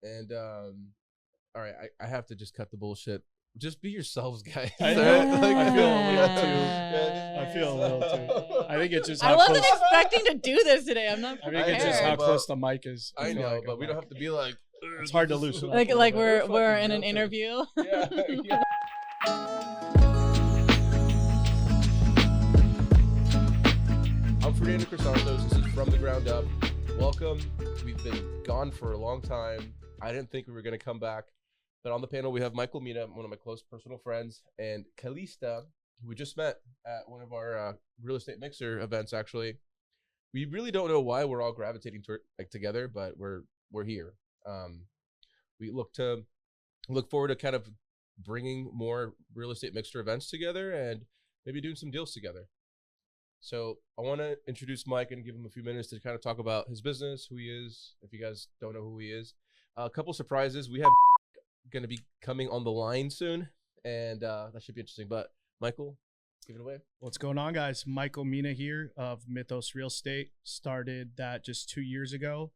And all right, I have to just cut the bullshit. Just be yourselves, guys. I feel a little too. I think it's just. I wasn't expecting to do this today. I'm not. I think it's just how close the mic is. I know, but we don't have to be like. It's hard to loosen up. Like we're in an interview. Yeah. I'm Fernando Crisantos. This is From the Ground Up. Welcome. We've been gone for a long time. I didn't think we were going to come back. But on the panel, we have Mena, one of my close personal friends, and Kalista, who we just met at one of our real estate mixer events, actually. We really don't know why we're all gravitating together, but we're here. We look forward to kind of bringing more real estate mixer events together and maybe doing some deals together. So I want to introduce Mike and give him a few minutes to kind of talk about his business, who he is, if you guys don't know who he is. A couple surprises. We have going to be coming on the line soon, and that should be interesting. But Michael, give it away. What's going on, guys? Mena here of Mythos Real Estate. Started that just 2 years ago.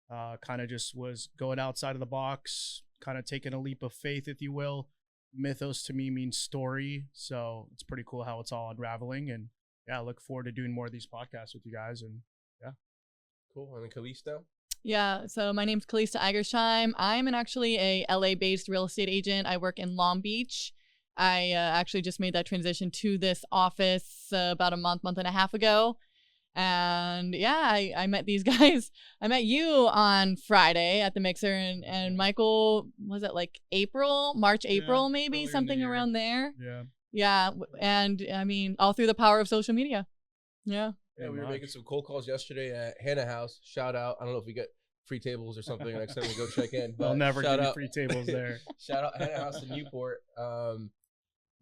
Kind of just was going outside of the box, kind of taking a leap of faith, if you will. Mythos to me means story, so it's pretty cool how it's all unraveling. And yeah, I look forward to doing more of these podcasts with you guys. And yeah, cool. And then Kalista. Yeah, so my name's Kalista Igersheim. I'm actually a LA-based real estate agent. I work in Long Beach. I actually just made that transition to this office about a month and a half ago. And yeah, I met these guys. I met you on Friday at the mixer, and Michael, was it like March, April, maybe something around there? Yeah, and I mean, all through the power of social media. Yeah, we were making some cold calls yesterday at Hannah House. Shout out. I don't know if we get free tables or something next time we go check in. But I'll never give you free tables there. Shout out Hannah House in Newport.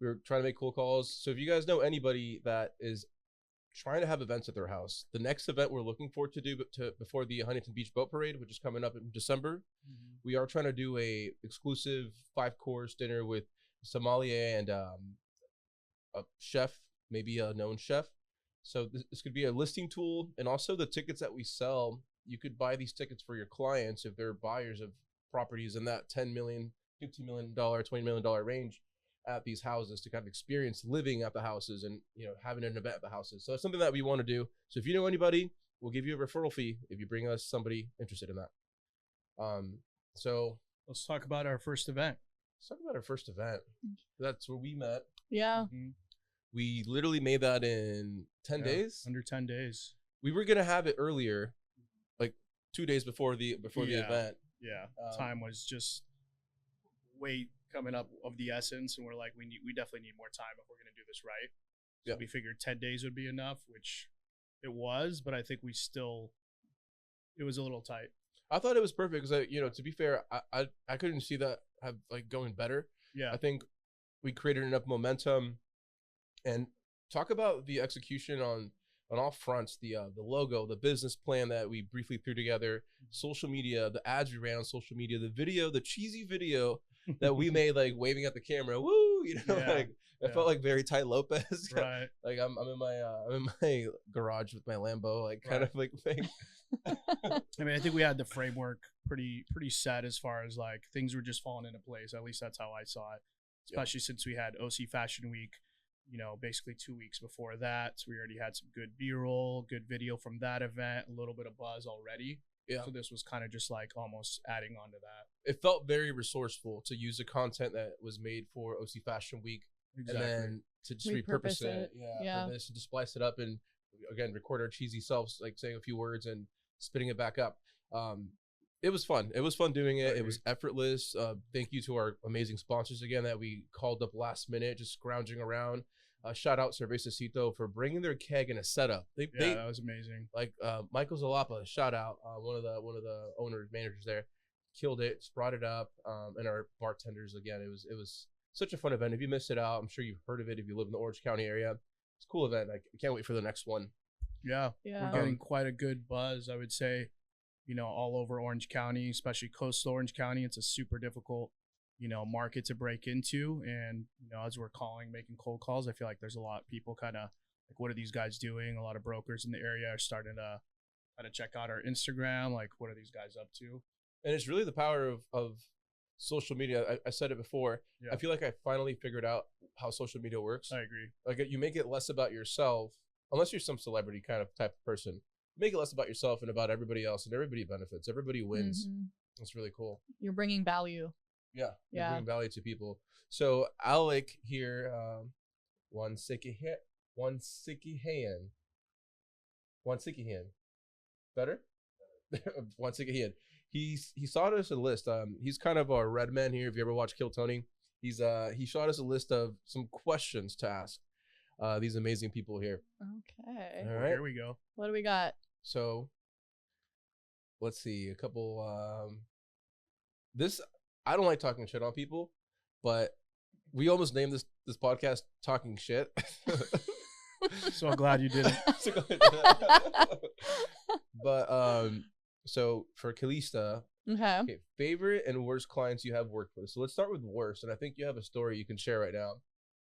We were trying to make cold calls. So if you guys know anybody that is trying to have events at their house, the next event we're looking forward to do before the Huntington Beach Boat Parade, which is coming up in December, we are trying to do a exclusive 5-course dinner with sommelier and a chef, maybe a known chef. So this could be a listing tool, and also the tickets that we sell, you could buy these tickets for your clients if they're buyers of properties in that $10 million, $15 million, $20 million range at these houses to kind of experience living at the houses and, you know, having an event at the houses. So it's something that we want to do. So if you know anybody, we'll give you a referral fee if you bring us somebody interested in that. So let's talk about our first event. That's where we met. Yeah. We literally made that in 10 days. Under 10 days. We were gonna have it earlier, like 2 days before the event. Yeah. Time was just coming up of the essence, and we're like, we definitely need more time if we're gonna do this right. So we figured 10 days would be enough, which it was, but I think it was a little tight. I thought it was perfect because, to be fair, I couldn't see that going better. Yeah. I think we created enough momentum. And talk about the execution on all fronts, the logo, the business plan that we briefly threw together, social media, the ads we ran on social media, the video, the cheesy video that we made, like waving at the camera, woo, I felt like very Ty Lopez. Right. Like I'm in my garage with my Lambo, like kind of like thing. I mean, I think we had the framework pretty set as far as like things were just falling into place. At least that's how I saw it, especially since we had OC Fashion Week, basically 2 weeks before that. So we already had some good B-roll, good video from that event, a little bit of buzz already. Yeah. So this was kind of just like almost adding on to that. It felt very resourceful to use the content that was made for OC Fashion Week. Exactly. And then to just repurpose it. Yeah. And just splice it up and, again, record our cheesy selves, like saying a few words and spitting it back up. It was fun. It was fun doing it. It was effortless. Thank you to our amazing sponsors again that we called up last minute, just scrounging around. Shout out Cervecito for bringing their keg and a setup. That was amazing. Like Michael Zalapa, shout out, one of the owners, managers there, killed it, just brought it up, and our bartenders again. It was such a fun event. If you missed it out, I'm sure you've heard of it if you live in the Orange County area. It's a cool event. I can't wait for the next one. Yeah. We're getting quite a good buzz, I would say, all over Orange County, especially coastal Orange County. It's a super difficult market to break into. And, as we're making cold calls, I feel like there's a lot of people kind of like, what are these guys doing? A lot of brokers in the area are starting to kind of check out our Instagram. Like, what are these guys up to? And it's really the power of social media. I said it before. Yeah. I feel like I finally figured out how social media works. I agree. Like you make it less about yourself, unless you're some celebrity kind of type of person. Make it less about yourself and about everybody else, and everybody benefits. Everybody wins. It's really cool. You're bringing value. Yeah. You're bringing value to people. So Alec here, one sicky hand. Better? One sicky hand. He shot us a list. He's kind of our red man here. If you ever watch Kill Tony, he shot us a list of some questions to ask these amazing people here. Okay. All right. Here we go. What do we got? So let's see a couple. This I don't like talking shit on people, but we almost named this podcast "Talking Shit." So glad you did it. But so for Kalista, Okay. favorite and worst clients you have worked with. So let's start with worst, and I think you have a story you can share right now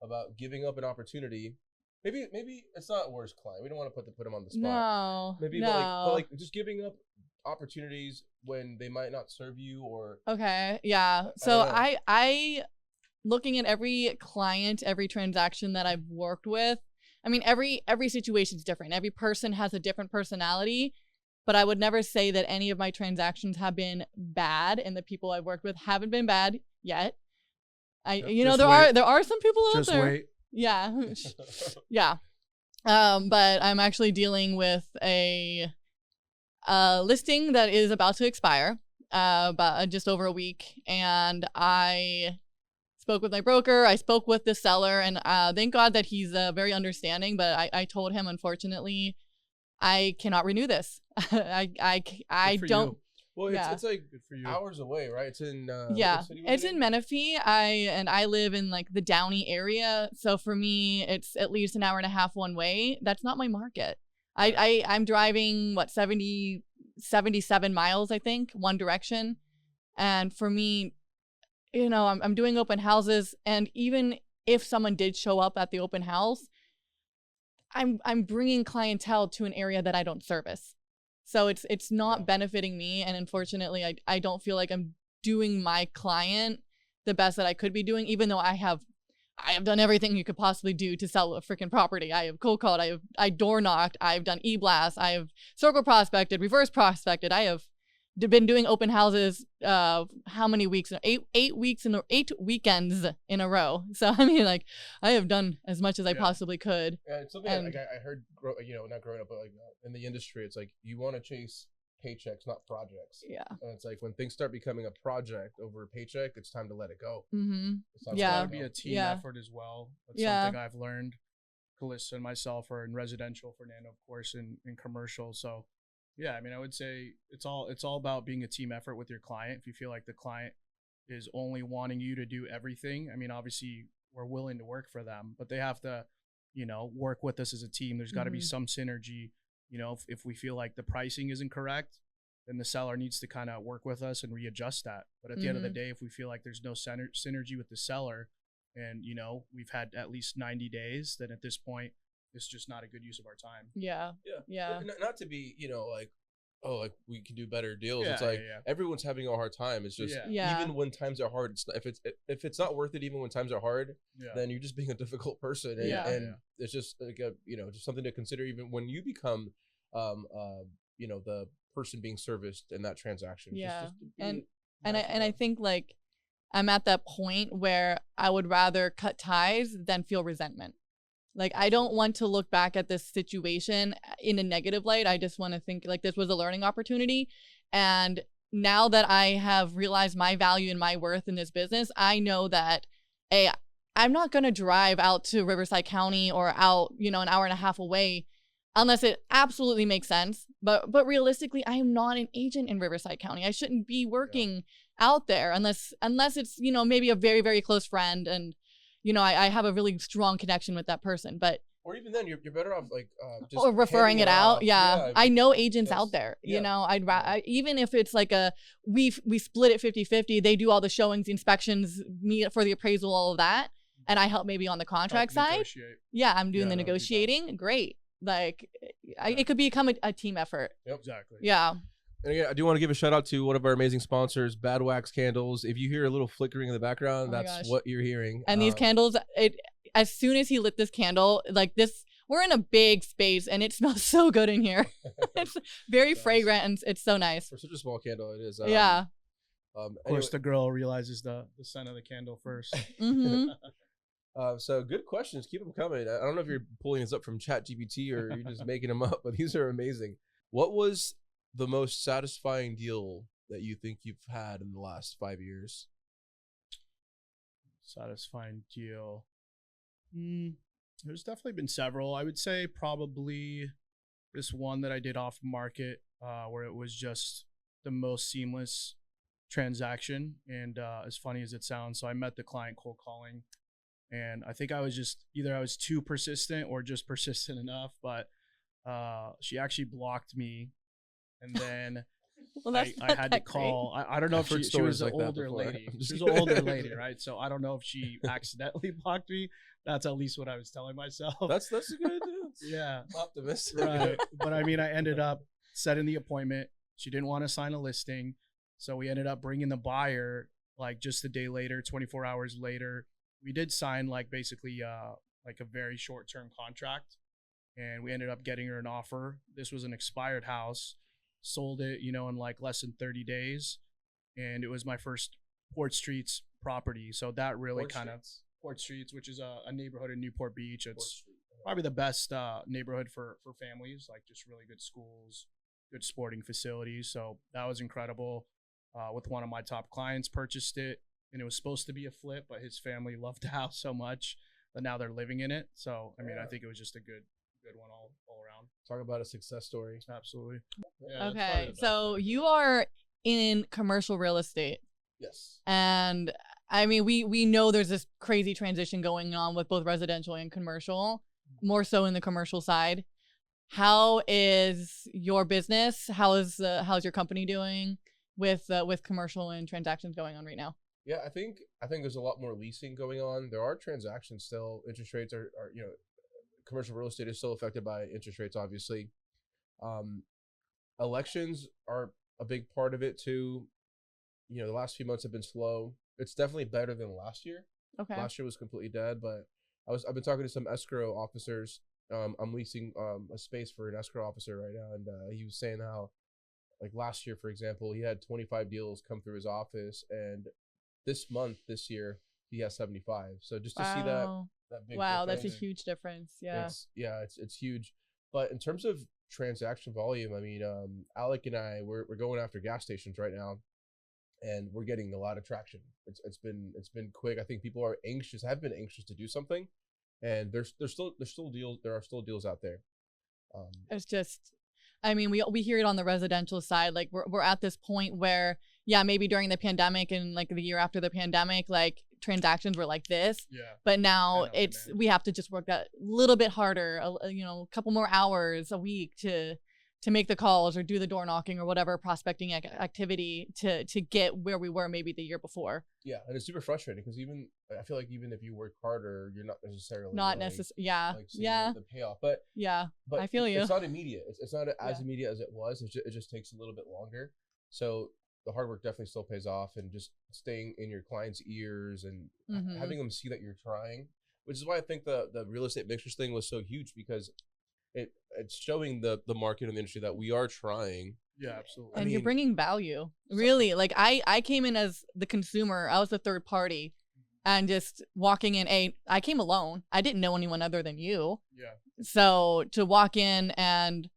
about giving up an opportunity. Maybe it's not worst client. We don't want to put them on the spot. No. Maybe no. but like just giving up opportunities when they might not serve you or. Okay. Yeah. So I looking at every client, every transaction that I've worked with. I mean, every situation is different. Every person has a different personality, but I would never say that any of my transactions have been bad, and the people I've worked with haven't been bad yet. There are some people out Just there. wait. Yeah. Yeah. But I'm actually dealing with a listing that is about to expire, about just over a week, and I spoke with my broker. I spoke with the seller, and thank God that he's very understanding. But I told him, unfortunately, I cannot renew this. I don't. Well, it's like Good for you. hours away, right? It's in It's in Menifee. I live in like the Downey area, so for me, it's at least an hour and a half one way. That's not my market. I'm driving 77 miles, I think, one direction, and for me, I'm doing open houses, and even if someone did show up at the open house, I'm bringing clientele to an area that I don't service. So it's not benefiting me, and unfortunately, I don't feel like I'm doing my client the best that I could be doing, even though I have done everything you could possibly do to sell a freaking property. I have cold called, I door knocked, I've done e-blast, I have circle prospected, reverse prospected, I have been doing open houses how many weeks? 8 weekends in a row. So I mean, like, I have done as much as I possibly could. Yeah, it's something like I heard, not growing up, but like in the industry, it's like you want to chase paychecks, not projects. Yeah. And it's like when things start becoming a project over a paycheck, it's time to let it go. Mm-hmm. It's Yeah. It's got to be a team effort as well. That's something I've learned. Kalista and myself are in residential, Fernando, of course, in commercial. So yeah, I mean, I would say it's all about being a team effort with your client. If you feel like the client is only wanting you to do everything, I mean, obviously we're willing to work for them, but they have to, work with us as a team. There's got to be some synergy. If we feel like the pricing isn't correct, then the seller needs to kind of work with us and readjust that. But at the end of the day, if we feel like there's no synergy with the seller, and we've had at least 90 days, then at this point, it's just not a good use of our time. Yeah. Not to be, like we can do better deals. It's like everyone's having a hard time. It's just even when times are hard, if it's not worth it, even when times are hard, then you're just being a difficult person. And it's just like just something to consider even when you become, the person being serviced in that transaction. Yeah. I think like I'm at that point where I would rather cut ties than feel resentment. Like, I don't want to look back at this situation in a negative light. I just want to think like this was a learning opportunity. And now that I have realized my value and my worth in this business, I know that I'm not going to drive out to Riverside County or out, an hour and a half away unless it absolutely makes sense. But realistically, I am not an agent in Riverside County. I shouldn't be working out there unless it's, maybe a very, very close friend and I have a really strong connection with that person, but or even then you're better off like just or referring it out. Yeah. I know agents out there. Yeah. Even if it's like we split it 50-50, they do all the showings, the inspections, me for the appraisal, all of that, and I help maybe on the contract side. Negotiate. Yeah, I'm doing the negotiating. Great. Like it could become a team effort. Yep. Exactly. Yeah. And again, I do want to give a shout out to one of our amazing sponsors, Bad Wax Candles. If you hear a little flickering in the background, Oh my that's gosh. what you're hearing. And these candles, as soon as he lit this candle, like this, we're in a big space and it smells so good in here. It's very Nice. fragrant and it's so nice. For such a small candle, it is. Yeah. Of course, the girl realizes the scent of the candle first. Mm-hmm. So good questions. Keep them coming. I don't know if you're pulling this up from ChatGPT or you're just making them up, but these are amazing. What was the most satisfying deal that you think you've had in the last 5 years? Satisfying deal. There's definitely been several. I would say probably this one that I did off market, where it was just the most seamless transaction. And as funny as it sounds, so I met the client cold calling, and I think I was just either I was too persistent or just persistent enough, but she actually blocked me, and then Well, I had to call. I don't know if she was an older lady. She was an older lady, right? So I don't know if she accidentally blocked me. That's at least what I was telling myself. That's a good. Yeah, Optimistic. right. But I mean, I ended up setting the appointment. She didn't want to sign a listing, so we ended up bringing the buyer like just a day later, 24 hours later. We did sign like basically like a very short-term contract, and we ended up getting her an offer. This was an expired house. Sold it, in like less than 30 days. And it was my first Port Streets property. So that really Port Streets, which is a neighborhood in Newport Beach. It's probably the best neighborhood for families, like just really good schools, good sporting facilities. So that was incredible. With one of my top clients, purchased it, and it was supposed to be a flip, but his family loved the house so much that now they're living in it. So, I mean, I think it was just a good one all around. Talk about a success story. Absolutely. Yeah, Okay, so you are in commercial real estate. Yes. And I mean, we know there's this crazy transition going on with both residential and commercial, more so in the commercial side. How is your business? How's your company doing with commercial and transactions going on right now? Yeah, I think there's a lot more leasing going on. There are transactions still. Interest rates are commercial real estate is still affected by interest rates, obviously. Elections are a big part of it too. The last few months have been slow. It's definitely better than last year. Okay. Last year was completely dead, but I've been talking to some escrow officers. I'm leasing a space for an escrow officer right now, and he was saying how, like last year, for example, he had 25 deals come through his office, and this year, he has 75. So just to see that big wow, that's a difference, huge difference. Yeah. It's huge. But in terms of transaction volume, I mean, Alec and I we're going after gas stations right now, and we're getting a lot of traction. It's been quick. I think people have been anxious to do something, and there's still deals. There are still deals out there. It's just, I mean, we hear it on the residential side. Like we're at this point where, yeah, maybe during the pandemic and like the year after the pandemic, like transactions were like this. Yeah. But now we have to just work that little bit harder, a couple more hours a week to make the calls or do the door knocking or whatever prospecting activity to get where we were maybe the year before. Yeah, and it's super frustrating because I feel like even if you work harder, you're not necessarily seeing the payoff. But I feel you. It's not immediate. It's not as immediate as it was. It just takes a little bit longer. So the hard work definitely still pays off, and just staying in your clients' ears and having them see that you're trying, which is why I think the real estate mixers thing was so huge, because it's showing the market and the industry that we are trying. Yeah, absolutely. And you're bringing value. Really, like I came in as the consumer. I was the third party, and just walking in. I came alone. I didn't know anyone other than you. Yeah. So to walk in and,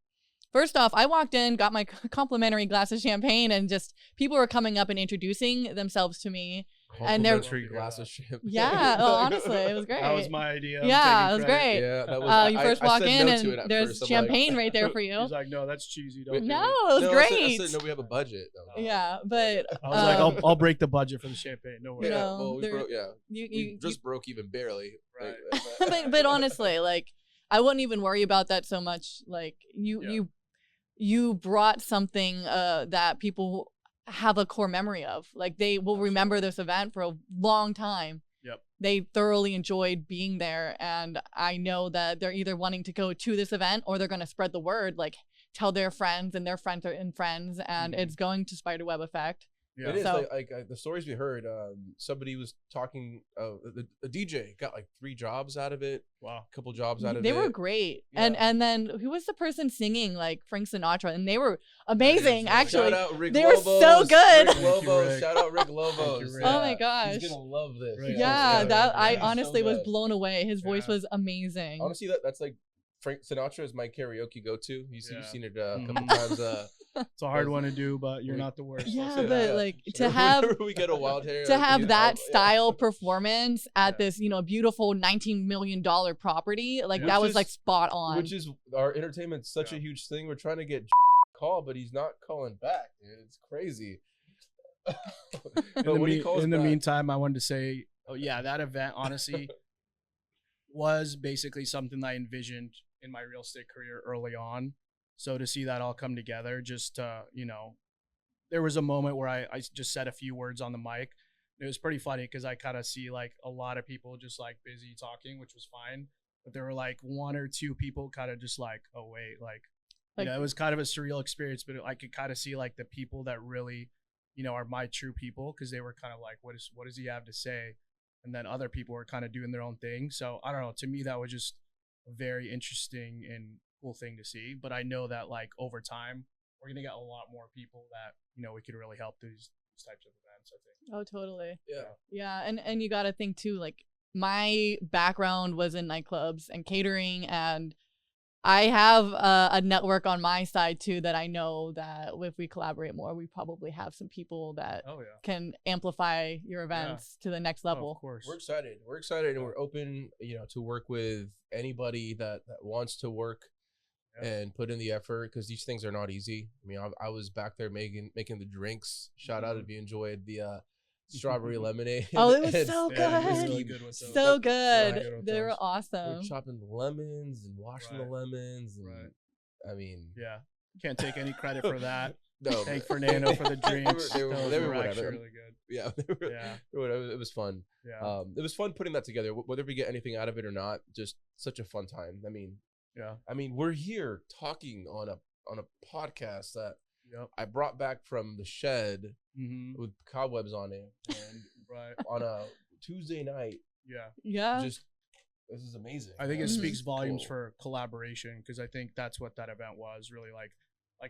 first off, I walked in, got my complimentary glass of champagne, and just people were coming up and introducing themselves to me. Complimentary glass of champagne. Yeah, honestly, it was great. That was my idea. Yeah, it was great. Yeah, that was. You first walk in no and there's champagne right there for you. He's like, no, that's cheesy. Don't no, it was great. I said, no, we have a budget. Yeah, but I was like, I'll break the budget for the champagne. No worries. We just broke even barely. Right. but honestly, like I wouldn't even worry about that so much. Like you brought something that people have a core memory of. Like they will remember this event for a long time. Yep. They thoroughly enjoyed being there, and I know that they're either wanting to go to this event or they're going to spread the word like, tell their friends, and their friends are in friends, and it's going to spiderweb effect. Yeah. It is So- like the stories we heard. Somebody was talking. The DJ got like 3 jobs out of it. Wow. A couple jobs out of it. They were great. Yeah. And then who was the person singing like Frank Sinatra? And they were amazing, really actually. Shout out Rick They were Lobos, so good. Rick Thank you, Lobos. Rick. Shout out Rick Thank Lobos. you, Rick. Oh my gosh. He's gonna love this. Rick Yeah, Lobos. that I Yeah. honestly So was good. blown away. His voice Yeah. was amazing. Honestly, that's like Frank Sinatra is my karaoke go-to. You've seen it a couple Mhm. times. It's a hard one to do, but you're not the worst. Yeah, So, but like so to have whenever we get a wild hair, to like, have you know, that yeah. style performance at Yeah. this, beautiful $19 million property, like Yeah. that Which was is- like spot on. Which is our entertainment's such a Yeah. huge thing. We're trying to get call, but he's not calling back, dude. It's crazy. But when he calls In the back- meantime, I wanted to say, that event honestly was basically something I envisioned in my real estate career early on. So to see that all come together, just there was a moment where I just said a few words on the mic. It was pretty funny because I kind of see like a lot of people just like busy talking, which was fine. But there were like 1 or 2 people kind of just like, oh wait, like it was kind of a surreal experience, but I could kind of see like the people that really, are my true people, because they were kind of like, what does he have to say? And then other people were kind of doing their own thing. So I don't know. To me, that was just a very interesting and cool thing to see. But I know that like over time, we're gonna get a lot more people that we could really help these types of events, I think. Oh, totally. Yeah. Yeah, and you got to think too, like my background was in nightclubs and catering, and I have a network on my side too that I know that if we collaborate more, we probably have some people that Oh yeah. can amplify your events to the next Oh, level. of course. We're excited. We're excited, and we're open, to work with anybody that wants to work and put in the effort, because these things are not easy. I mean, I was back there making the drinks. Shout out if you enjoyed the strawberry lemonade. Oh, it was and- so Yeah, it was good. really good with those. So Yeah, good. good with They were those. We're awesome. chopping the lemons and washing the Right. lemons, and Right. I mean, Yeah. Can't take any credit for that. no, Thank but- Fernando for the drinks. They were Those were whatever. actually really good. Yeah, Yeah. it was fun. Yeah. It was fun putting that together. Whether we get anything out of it or not, just such a fun time. Yeah. I mean, we're here talking on a podcast that Yep. I brought back from the shed Mm-hmm. with cobwebs on it, and Right. on a Tuesday night. Yeah. Yeah. Just this is amazing. I think it man. This speaks is volumes cool. for collaboration, because I think that's what that event was really like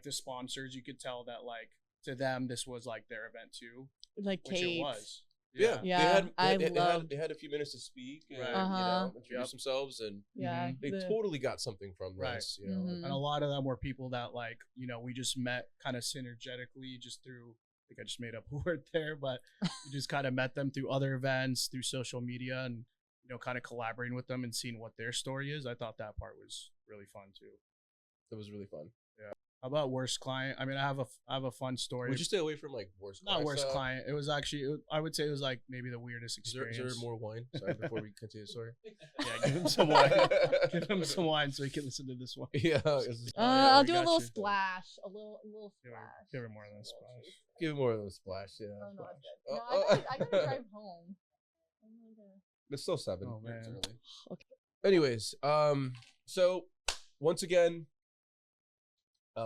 the sponsors. You could tell that like to them this was like their event too, Like which Kate. it was. Yeah, Yeah, they had a few minutes to speak and Right. introduce Yep. themselves, and Yeah. they totally got something from Right. this. Mhm. And a lot of them were people that like we just met kind of synergetically just through. I think I just made up a word there, but we just kind of met them through other events, through social media, and kind of collaborating with them and seeing what their story is. I thought that part was really fun too. It was really fun. How about worst client? I mean, I have a fun story. Would you stay away from like worst? Not worst stuff? client. It was actually. I would say it was like maybe the weirdest Is there experience. more wine? Sorry, before we continue. Sorry. Yeah, give him some wine. Give him some wine so he can listen to this one. Yeah. I'll we do a got little you. splash. A little Give splash. her more than a splash. Give it more of a splash. Yeah. Oh, no, splash. it's good. No, Oh, I gotta drive home. I'm gonna- It's still 7. Oh, It's man. early. Okay. Anyways, so once again,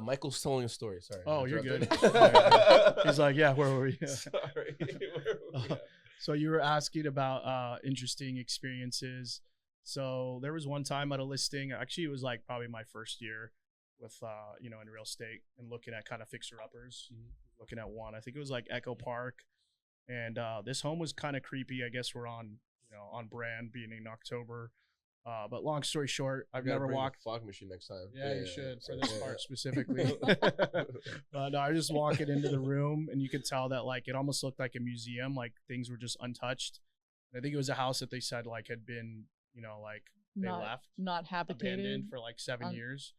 Michael's telling a story. Sorry. I Oh, you're good. interrupted. He's like, yeah, where were we? Sorry. Where were we at? So you were asking about interesting experiences. So there was one time at a listing. Actually, it was like probably my first year with in real estate and looking at kind of fixer uppers. Looking at one, I think it was like Echo Park, and this home was kind of creepy. I guess we're on on brand, being in October. But long story short, I've Gotta never bring the walked. fog machine next time. Yeah, you should for sorry, this yeah, part yeah. specifically. But no, I just walk it into the room, and you could tell that like it almost looked like a museum. Like things were just untouched. I think it was a house that they said like had been like they left not habitated. abandoned for like 7 years.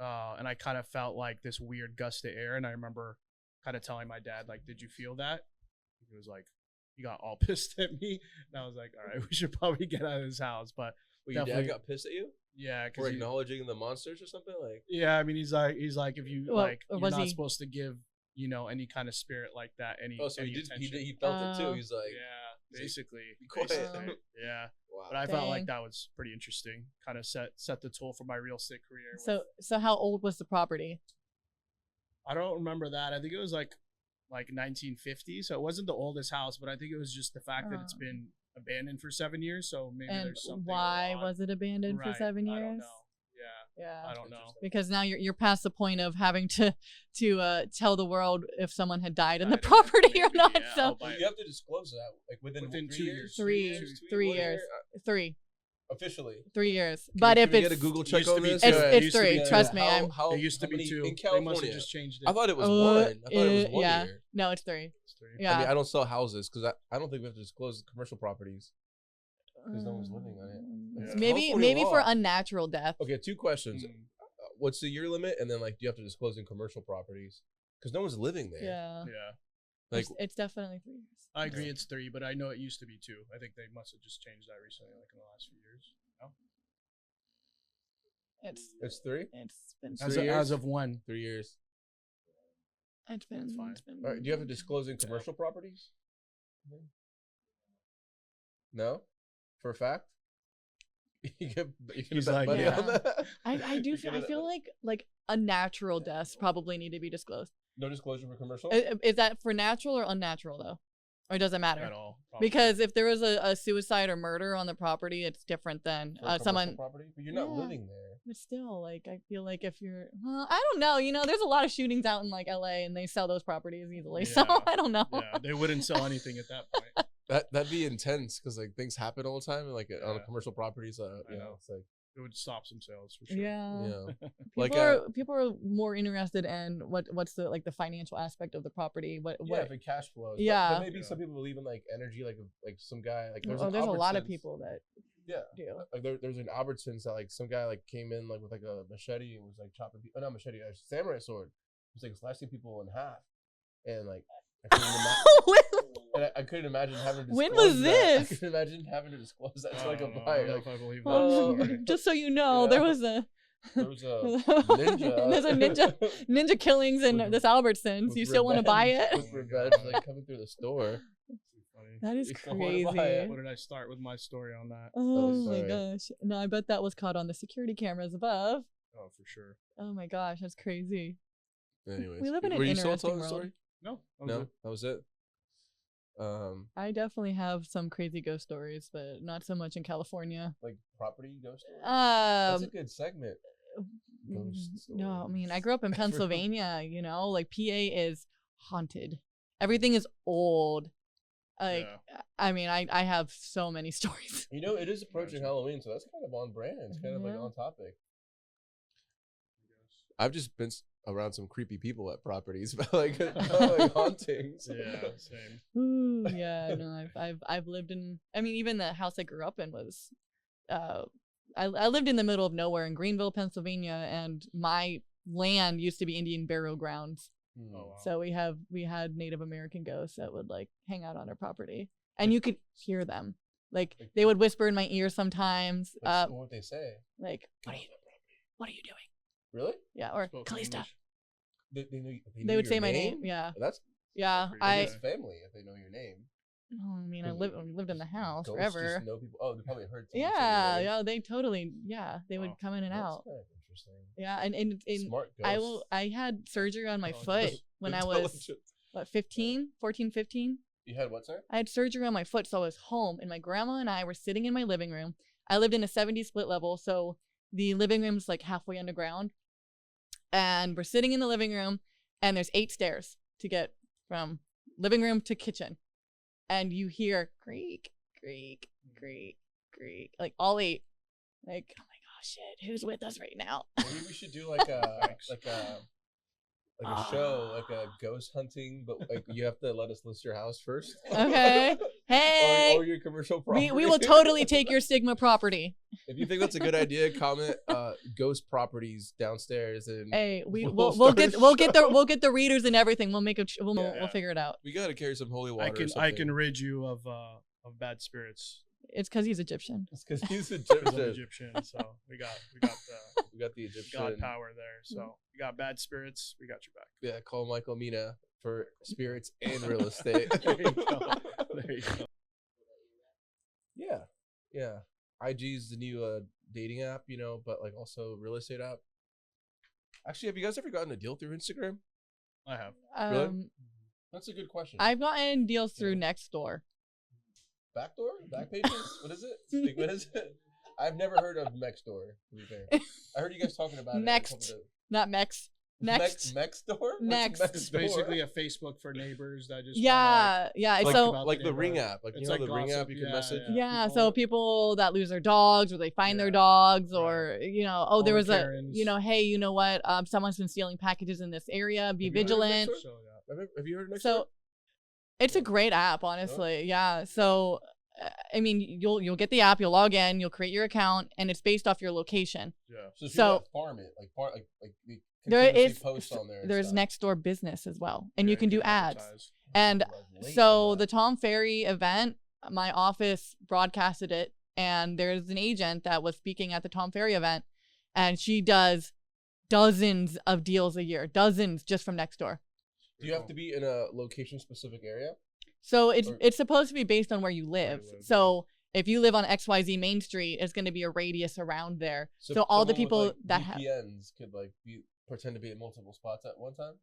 And I kind of felt like this weird gust of air, and I remember kind of telling my dad like, "Did you feel that?" He was like, he got all pissed at me, and I was like, "All right, we should probably get out of this house." But Wait, your dad definitely- got pissed at you yeah, for because acknowledging the monsters or something? Like, yeah, I mean, he's like, if you Well, like, or you're was not he- supposed to give any kind of spirit like that any. oh, so any he attention. felt it too. He's like, Yeah. basically. Quit. Yeah. Wow. But I felt like Dang. that was pretty interesting. Kind of set the toll for my real estate career. So how old was the property? I don't remember that. I think it was like 1950. So it wasn't the oldest house, but I think it was just the fact that it's been abandoned for 7 years. So maybe And there's something. why going on. was it abandoned for Right. 7 years? I don't know. Yeah. Yeah. I don't know. Because now you're past the point of having to tell the world if someone had died in the Died in it, property or maybe, not. yeah, So I'll buy it. You have to disclose that like within 2 years. 3 years. 3 officially. 3 years. Can but we if get it's a Google It check used to on be this? two. it's, It it's used to be 3. two. Trust me. How It used to be many 2. in They California? must have just changed it. I thought it was 1. I thought it was 1 yeah. year. No, it's 3. It's 3. Yeah. I mean, I don't sell houses because I don't think we have to disclose commercial properties because no one's living on it. It's Maybe California for law. unnatural death. Okay, 2 questions. Mm. What's the year limit? And then, like, do you have to disclose in commercial properties? Because no one's living there. Yeah. Yeah. Like, It's definitely 3 years. I agree it's 3, but I know it used to be 2. I think they must have just changed that recently, like in the last few years. No? it's 3? It's been As- 3 years? As of when? 3 years. it's been fine. it's been All right. Do you have to disclose in commercial properties? No? For a fact? You can He's bet like, money yeah. on that? I do You feel, can- I feel like unnatural deaths probably need to be disclosed. No disclosure for commercial? Is that for natural or unnatural though? Or does it matter? At all. Probably. Because if there was a suicide or murder on the property, it's different than For a commercial someone. property? But you're not Yeah. living there. But still, like I feel like if you're, I don't know. You know, there's a lot of shootings out in like LA, and they sell those properties easily. So Yeah. I don't know. Yeah, they wouldn't sell anything at that point. That'd be intense because like things happen all the time, and like on Yeah. commercial properties. I You know, know. it's like It would stop some sales for sure. Yeah. yeah. People Like, people are more interested in what's the like the financial aspect of the property. What Yeah, if it cash flows. Yeah. But maybe Yeah. some people believe in like energy, like some guy like there's an a lot of Albertsons. people that Yeah. do. Like there's an Albertsons that like some guy like came in like with like a machete and was like chopping people. Not machete, a samurai sword. He was like slicing people in half, and like I couldn't imagine having to. When disclose was that. I this? couldn't imagine having to disclose that to I like a don't know. I buyer. don't know Like, if I believe Oh, that. just so you know, Yeah. there was a there was a ninja. There's a ninja killings in With- this Albertsons. with You still want to buy revenge- it? With Oh my revenge, God. like coming through the store. Funny. That is You still wanna buy crazy. it. What did I start with my story on that? Oh my sorry. gosh. No, I bet that was caught on the security cameras above. Oh, for sure. Oh my gosh, that's crazy. Anyways, We live in an were you still interesting telling the world. story? No. No, that was it. I definitely have some crazy ghost stories, but not so much in California. Like property ghost stories. That's a Um, good segment. Ghost no, I mean, I stories. grew up in Pennsylvania, you know, like PA is haunted. Everything is old. Like, Yeah. I mean, I have so many stories. You know, it is approaching Halloween, so that's kind of on brand. It's kind of like Yeah. on topic. I've just been around some creepy people at properties, but like, not like hauntings. Yeah, same. Ooh, yeah, no, I've lived in. I mean, even the house I grew up in was, I lived in the middle of nowhere in Greenville, Pennsylvania, and my land used to be Indian burial grounds. Hmm. Oh, wow. So we had Native American ghosts that would like hang out on our property, and you could hear them. Like they would whisper in my ear sometimes. Like, what would they say? Like what are you doing? Really? Yeah, or Spoke Kalista. English. They know They would your say my name. Yeah, That's yeah. pretty I good. family if they know your name. I mean, I Because lived in the house Ghosts forever. just know people. Oh, they probably heard. someone say Yeah, your name. yeah. They totally. Yeah, they would Wow. come in and That's out. kind of interesting. Yeah, and Smart ghosts. I had surgery on my Oh, foot when I was Intelligent. what 14, 15. You had what, sir? I had surgery on my foot, so I was home, and my grandma and I were sitting in my living room. I lived in a 70 split level, so the living room's like halfway underground. And we're sitting in the living room, and there's 8 stairs to get from living room to kitchen. And you hear creak, creak, creak, creak, like all 8. Like, oh my gosh, shit, who's with us right now? Maybe we should do like a Thanks. like a show, like a ghost hunting, but like you have to let us list your house first. Okay. Hey, or your commercial property. we will totally take your Sigma property. If you think that's a good idea, comment ghost properties downstairs and Hey, We'll we'll start get a the show. we'll get the readers and everything. We'll make we'll Yeah. figure it out. we gotta carry some holy water. I can rid you of bad spirits. It's because he's Egyptian. It's because he's I'm Egyptian. Egyptian, so we got We got the Egyptian. God power there. So we got bad spirits. We got your back. Yeah, call Michael Mena for spirits and real estate. There you go. There you go. IG's the new dating app, you know, but like also real estate app. Actually, have you guys ever gotten a deal through Instagram? I have. Really? That's a good question. I've gotten deals through Nextdoor. Backdoor? Back pages? What is it? Like, what is it? I've never heard of Nextdoor, to be fair. I heard you guys talking about Next. it. Not Mex. Next. Nextdoor? Next. It's basically a Facebook for neighbors that just Yeah. Yeah. Like, So like the Ring app. Like, It's you know, like the Ring app gossip, you can yeah, message? yeah, so people that lose their dogs or they find their dogs or, you know, oh, there was Karens. hey, you know what? Someone's been stealing packages in this area. Be vigilant. Have you heard of Nextdoor? So it's a great app, honestly. Yeah. So, I mean, you'll get the app, you'll log in, you'll create your account, and it's based off your location. Yeah. So farm it. Like there is post on there. There's Nextdoor business as well, and you can do ads. advertise. And so the Tom Ferry event, my office broadcasted it, and there's an agent that was speaking at the Tom Ferry event, and she does dozens of deals a year, dozens just from Nextdoor. Do you have to be in a location specific area? So it's supposed to be based on where you live. So if you live on XYZ Main Street, it's going to be a radius around there. So all the people that have VPNs could like pretend to be at multiple spots at one time.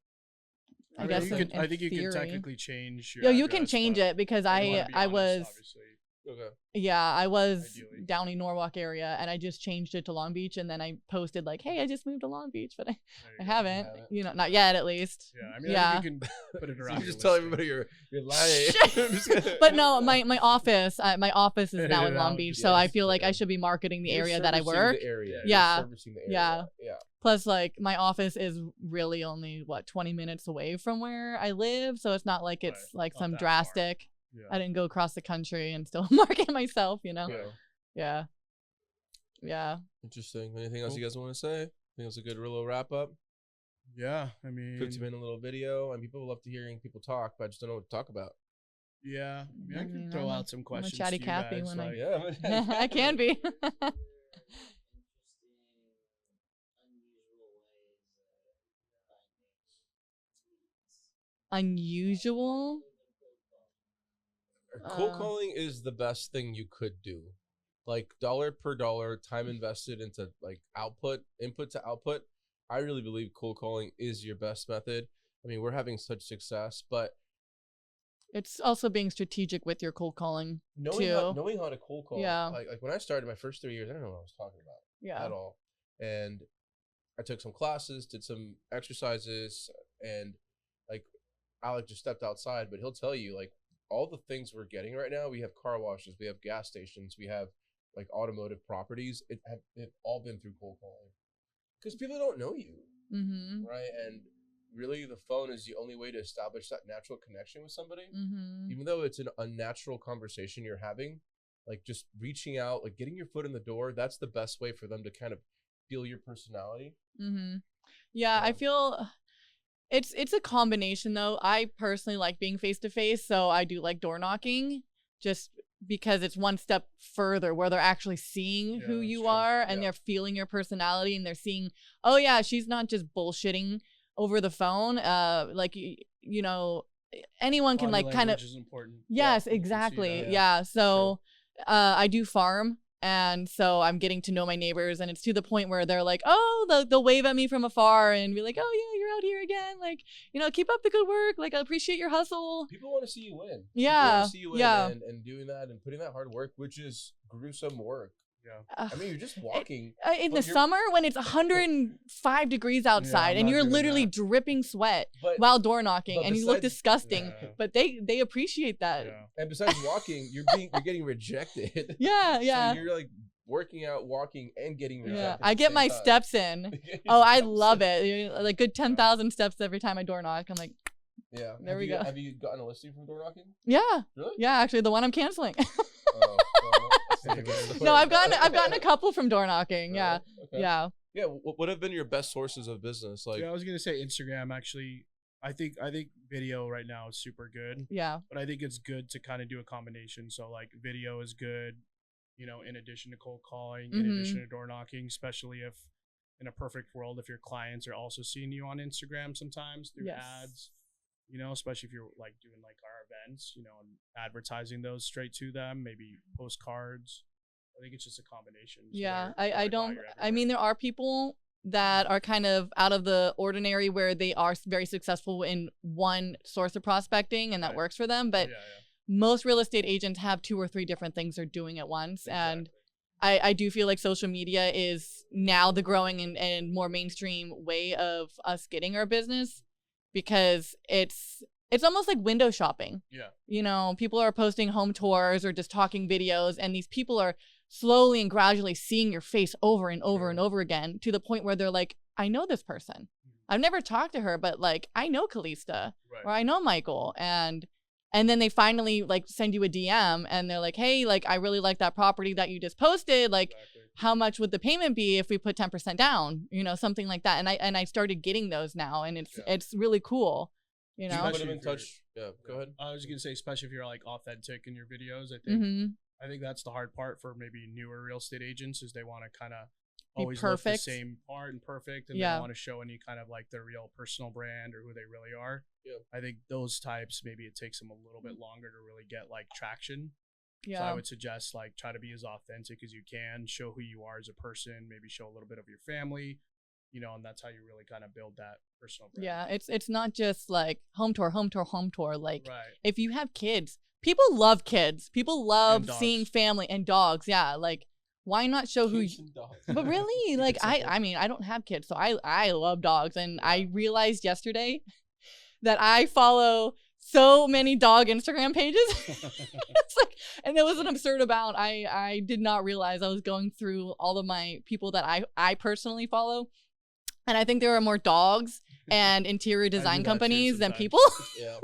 I guess I think you theory. can technically change your Yeah, you can address, change but it because you wanna I be honest, was obviously. Okay. I was Ideally. down in Norwalk area and I just changed it to Long Beach, and then I posted like, hey, I just moved to Long Beach, but I haven't, you know, not yet at least. Yeah, I mean, Yeah. I think you can put it around. You just tell everybody you're lying. But no, my office is now in Long out, Beach, so I feel like I should be marketing the area that I work. The area. Yeah. You're servicing the area. Yeah. Yeah. Plus, like, my office is really only 20 minutes away from where I live, so it's not like it's Right. like Not some that drastic. Yeah. I didn't go across the country and still market myself, you know. Yeah. Yeah. Interesting. Anything else you guys want to say? I think it was a good little wrap up. Yeah, I mean, 50-minute little video, and people love to hearing people talk, but I just don't know what to talk about. yeah, I I can mean, throw I'm out some a questions. chatty to you Cathy guys, when I- like, Yeah. I can be. Unusual. Cold calling is the best thing you could do. Like dollar per dollar, time invested into like input to output. I really believe cold calling is your best method. I mean, we're having such success, but It's also being strategic with your cold calling knowing too. how to cold call. Yeah. Like when I started my first 3 years, I didn't know what I was talking about Yeah. at all. And I took some classes, did some exercises, and like Alec just stepped outside, but he'll tell you like all the things we're getting right now. We have car washes, we have gas stations, we have like automotive properties. They've all been through cold calling because people don't know you, Mm-hmm. right? And really, the phone is the only way to establish that natural connection with somebody. Mm-hmm. Even though it's an unnatural conversation you're having, like just reaching out, like getting your foot in the door, that's the best way for them to kind of feel your personality. Mm-hmm. Yeah, I feel it's a combination though. I personally like being face to face, so I do like door knocking just because it's one step further where they're actually seeing who that's you true. are and they're feeling your personality and they're seeing, oh yeah, she's not just bullshitting over the phone. Like you know, anyone can body like kind of language is important. Yes, You can see exactly. that. Yeah. So I do farm. And so I'm getting to know my neighbors, and it's to the point where they're like, oh, they'll wave at me from afar and be like, oh, yeah, you're out here again. Like, you know, keep up the good work. Like, I appreciate your hustle. People want to see you win. Yeah, People want to see you win yeah. and doing that and putting that hard work, which is gruesome work. Yeah. I mean, you're just walking. In the but you're- summer when it's 105 degrees outside I'm and not you're doing literally that. dripping sweat But while door knocking but and you look besides- disgusting, Yeah. but they appreciate that. Yeah. and besides walking, you're getting rejected. Yeah, yeah. So you're like working out, walking, and getting rejected. Yeah, at I the get same my time. steps in. Oh, I love it. Like good 10,000 steps every time I door knock. I'm like, Yeah. There we go. Have you gotten a listing from door knocking? yeah, Really? yeah. Actually, the one I'm canceling. Oh, well, that's not a good story. No, I've gotten a couple from door knocking. Yeah, Okay. yeah. Yeah. What have been your best sources of business? Like, Yeah, I was gonna say Instagram. Actually, I think video right now is super good, Yeah. but I think it's good to kind of do a combination. So like video is good, you know, in addition to cold calling, in Mhm. addition to door knocking, especially if in a perfect world, if your clients are also seeing you on Instagram sometimes through Yes. ads, you know, especially if you're like doing like our events, you know, and advertising those straight to them, maybe postcards, I think it's just a combination. Yeah, So I don't. I mean, there are people that are kind of out of the ordinary where they are very successful in one source of prospecting and that works for them. But most real estate agents have 2 or 3 different things they're doing at once. And I do feel like social media is now the growing and more mainstream way of us getting our business, because it's almost like window shopping. Yeah. You know, people are posting home tours or just talking videos, and these people are slowly and gradually seeing your face over and over and over again, to the point where they're like, I know this person. I've never talked to her, but like, I know Kalista or I know Michael. And then they finally like send you a DM and they're like, hey, like, I really like that property that you just posted. Like, how much would the payment be if we put 10% down? You know, something like that. And I started getting those now, and it's really cool. You know, put them in touch. Yeah, go ahead. I was gonna say, especially if you're like authentic in your videos, I think I think that's the hard part for maybe newer real estate agents, is they want to kind of always look the same part and perfect, and they don't want to show any kind of like their real personal brand or who they really are. Yeah, I think those types, maybe it takes them a little bit longer to really get like traction. Yeah, so I would suggest like try to be as authentic as you can, show who you are as a person, maybe show a little bit of your family, you know, and that's how you really kind of build that personal brand. Yeah, it's not just like home tour. Like, if you have kids, people love kids. People love seeing family and dogs. Yeah, like, why not show who you... But really, like, I mean, I don't have kids, so I love dogs. And I realized yesterday that I follow so many dog Instagram pages. It's like, and it was an absurd amount. I did not realize I was going through all of my people that I personally follow. And I think there are more dogs and interior design companies than people. Yeah.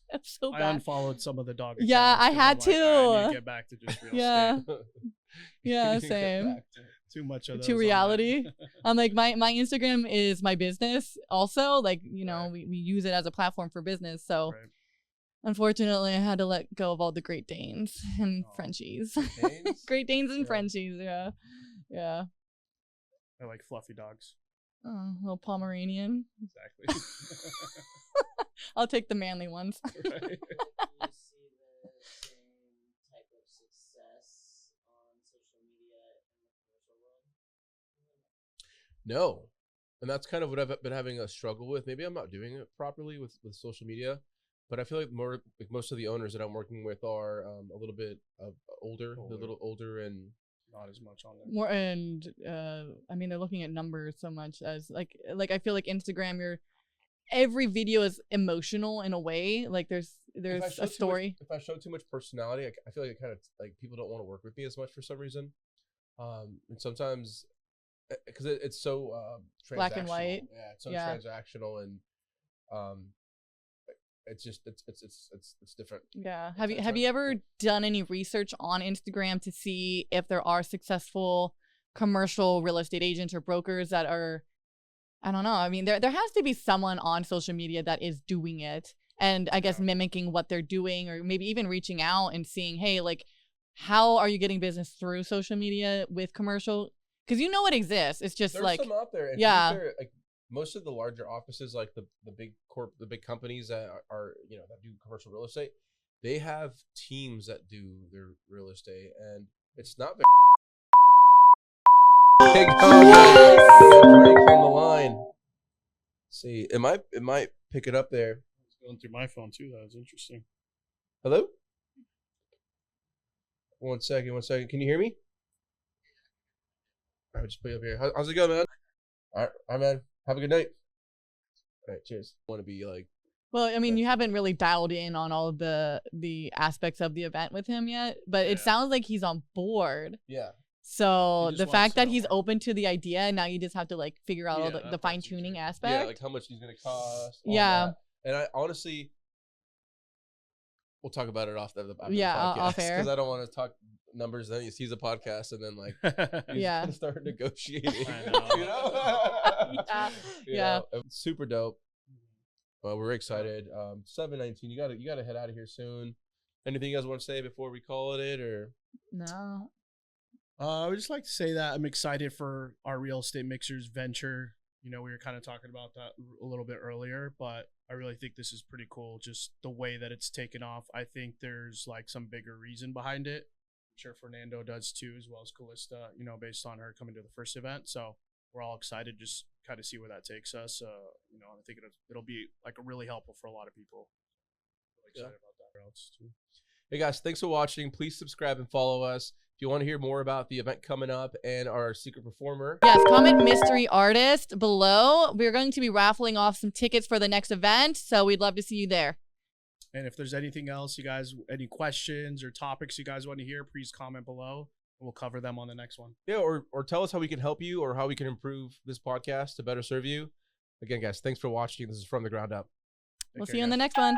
That's so bad. I unfollowed some of the dog accounts. Yeah, I had to. I need to get back to just real estate. Yeah, same. Too much of those. To reality. I'm like, my Instagram is my business also. Like, you know, we use it as a platform for business. So unfortunately, I had to let go of all the Great Danes and Frenchies. Great Danes and Frenchies, yeah. Yeah. I like fluffy dogs. Oh, little Pomeranian. Exactly. I'll take the manly ones. Do you see the same type of success on social media in the commercial world? No. And that's kind of what I've been having a struggle with. Maybe I'm not doing it properly with social media, but I feel like most of the owners that I'm working with are a little bit older. They're a little older and not as much on there. More, and I mean, they're looking at numbers so much as like I feel like Instagram, every video is emotional in a way. Like there's a story. If I show too much personality, I feel like it kind of like people don't want to work with me as much for some reason. And sometimes because it's so black and white. Yeah, it's so transactional, and it's just it's different. Yeah. Have you ever done any research on Instagram to see if there are successful commercial real estate agents or brokers that are, I don't know. I mean, there has to be someone on social media that is doing it, and I guess mimicking what they're doing, or maybe even reaching out and seeing, hey, like, how are you getting business through social media with commercial? Because you know it exists. It's just there's some out there. And fair, like most of the larger offices, like the big companies that are that do commercial real estate, they have teams that do their real estate, and it's not very. Drake from the line. Let's see, it might pick it up there. It's going through my phone too. That was interesting. Hello. One second. Can you hear me? All right, just put it up here. How's it going, man? All right, man. Have a good night. All right, cheers. Want to be like. Well, I mean, you haven't really dialed in on all of the aspects of the event with him yet, but it sounds like he's on board. Yeah. So the fact that he's open to the idea, now you just have to like figure out all the fine tuning aspect. Yeah, like how much he's gonna cost. Yeah. And I honestly, we'll talk about it off the podcast, off air, because I don't want to talk numbers. Then he sees a podcast and then like he's gonna start negotiating. I know. You know? Yeah. Super dope. Well, we're excited. 7:19. You gotta head out of here soon. Anything you guys want to say before we call it, or no? I would just like to say that I'm excited for our real estate mixers venture. You know, we were kind of talking about that a little bit earlier, but I really think this is pretty cool. Just the way that it's taken off. I think there's like some bigger reason behind it. sure Fernando does too, as well as Kalista, you know, based on her coming to the first event. So we're all excited, just kind of see where that takes us. You know, I think it'll be like really helpful for a lot of people. Really excited about that else too. Hey guys, thanks for watching. Please subscribe and follow us. If you want to hear more about the event coming up and our secret performer. Yes, comment mystery artist below. We're going to be raffling off some tickets for the next event, so we'd love to see you there. And if there's anything else you guys, any questions or topics you guys want to hear, please comment below. We'll cover them on the next one. Yeah, or tell us how we can help you or how we can improve this podcast to better serve you. Again, guys, thanks for watching. This is From the Ground Up. We'll see you in the next one.